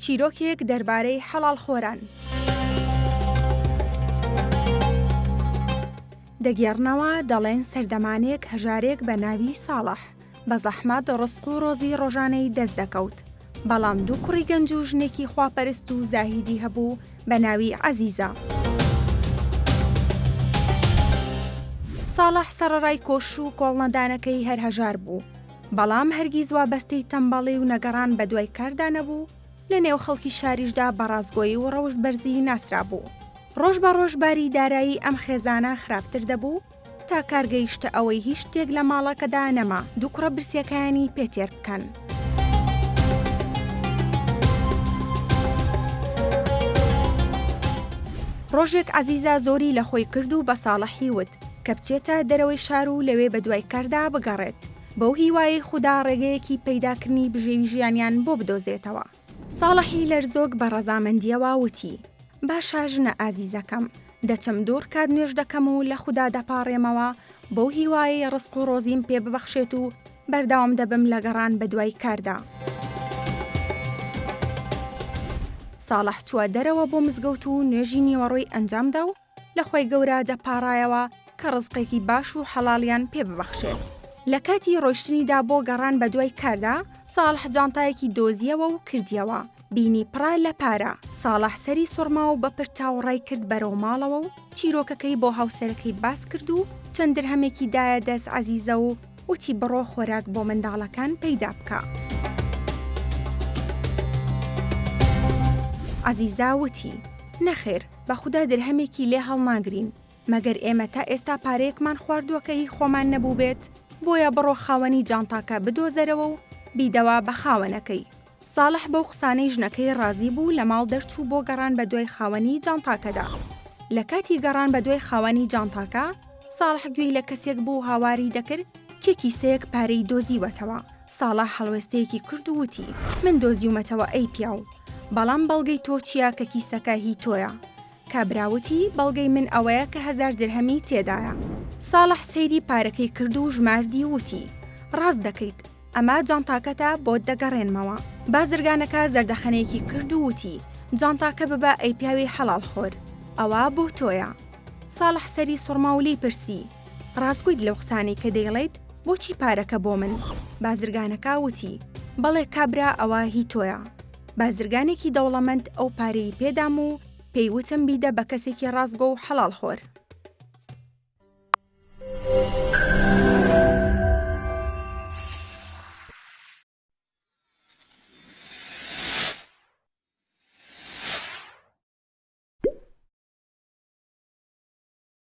چیرۆکێک دەربارەی حەڵالخۆران. دەگێڕنەوە دەڵێن سەردەمانێک هەژارێک بە ناوی ساڵح بە زەحمەت ڕزق و ڕۆزی ڕۆژانەی دەست دەکەوت، بەڵام دوو کوڕی گەنج و ژنێکی خواپەرست و زاهیدی هەبوو بە ناوی عەزیزە. ساڵح سەرەڕای کۆش و کۆڵنەدانەکەی هەر هەژار بوو، بەڵام هەرگیز وابەستەی تەمبەڵی و نەگەڕان بە دوای کاردا نەبوو، لە نێو خەڵکی شاریشدا بەڕازگۆیی و ڕەوشت بەرزی ناسرا بوو. ڕۆژ بە ڕۆژ باری دارایی ئەم خێزانە خراپتر دەبوو تا کارگەیشتە ئەوەی هیچ شتێک لە ماڵەکەدا نەما دوو کوڕە برسیەکانی پێتێر بکەن. ڕۆژێک عەزیزە زۆری لە خۆی کرد و بە ساڵحی وت کە بچێتە دەرەوەی شار و لەوێ بە دوای کاردا بگەڕێت، بەو هیوای خوددا ڕێگەیەکی پەیداکردنی بژێوی ژیانیان بۆ بدۆزێتەوە. ساڵحی لەرزۆک بە ڕەزامەندیەوە وتی: باشە ژنە ئازیزەکەم، دەچم دوور کات نوێژ دەکەم و لە خوددا دەپاڕێمەوە بەو هیوای ڕزق و ڕۆزیم پێ ببەخشێت و بەردەوام دەبم لە گەڕان بە دوای کاردا. ساڵح چووە دەرەوە بۆ مزگەوت و نوێژی نیوەڕۆی ئەنجامدا و لە خۆی گەورە دەپاڕایەوە کە ڕزقێکی باش و حەڵاڵیان پێ ببەخشێت. لە کاتی ڕۆیشتنیدا بۆ گەڕان بە دوای کاردا، ساڵح جانتایەکی دۆزیەوە و کردیەوە، بینی پڕە لە پارە. ساڵح سەری سوڕما و بە پرتاوڕای کرد بەرەو ماڵەوە و چیرۆکەکەی بۆ هاوسەرەکەی باس کرد و چەند درهەمێکی دایە دەست عەزیزە و وتی بڕۆ خۆراک بۆ منداڵەکان پەیدا بکە. عەزیزە وتی: نەخێر، بەخوددا درهەمێکی لێ هەڵناگرین، مەگەر ئێمە تا ئێستا پارەیەکمان خواردووەکەی خۆمان نەبوو بێت، بۆیە بڕۆ خاوەنی جانتاکە بدۆزەرەوە و بیدەوە بە خاوەنەکەی. ساڵح بەو قسانەی ژنەکەی ڕازی بوو، لە ماڵ دەرچوو بۆ گەڕان بە دوای خاوەنی جانتاکەدا. لە کاتی گەڕان بە دوای خاوەنی جانتاکە، ساڵح گوێی لە کەسێک بوو هاواری دەکرد کە کیسەیەک پارەی دۆزیوەتەوە. ساڵح هەڵوێستەیەکی کرد و وتی: من دۆزیومەتەوە ئەی پیاو، بەڵام بەڵگەی تۆ چییە کە کیسەکە هی تۆیە؟ کابراوتی: بەڵگەی من ئەوەیە کە 1000 درهەمی تێدایە. ساڵح سەیری پارەکەی کرد و ژماردی وتی: ڕاست دەکەیت، ئەمە جانتاکەتە بۆت دەگەڕێنمەوە. بازرگانەکە زەردەخەنەیەکی کرد و وتی: جانتاکە ببە ئەی پیاوی حەڵال خۆر، ئەوە بۆ تۆیە. ساڵح سەری سوڕما و لێی پرسی: ڕاستگویت لەو قسانەی کە دەیڵێیت، بۆچی پارەکە بۆ من؟ بازرگانەکە وتی: بەڵێ کابرا، ئەوە هی تۆیە. بازرگانێکی دەوڵەمەند ئەو پارەی پێدام و پێیوتم بیدە بە کەسێکی ڕاستگۆ و حەڵال خۆر.